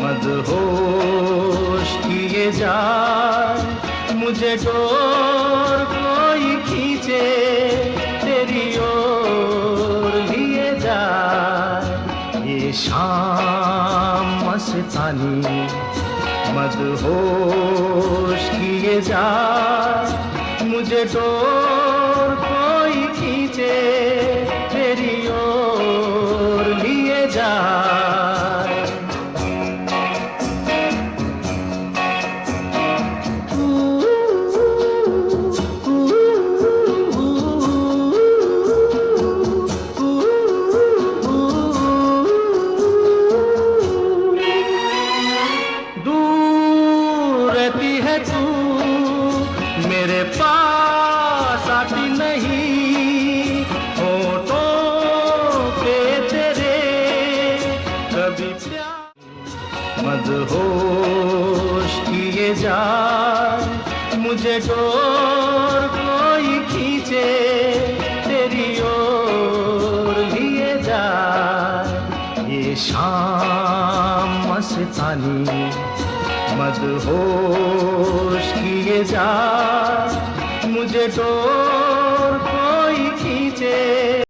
मदहोश किए जाए मुझे डोर कोई खींचे तेरी ओर लिए जाए ये शाम मस्तानी मदहोश किए जाए मुझे डोर कोई खींचे तेरी ओर लिए जाए मेरे पास आती नहीं होठों पे तेरे कभी प्यार मदहोश किए जाए मुझे डोर कोई खींचे तेरी ओर लिए जाए ये शाम मस्तानी मदहोश किए जा मुझे तो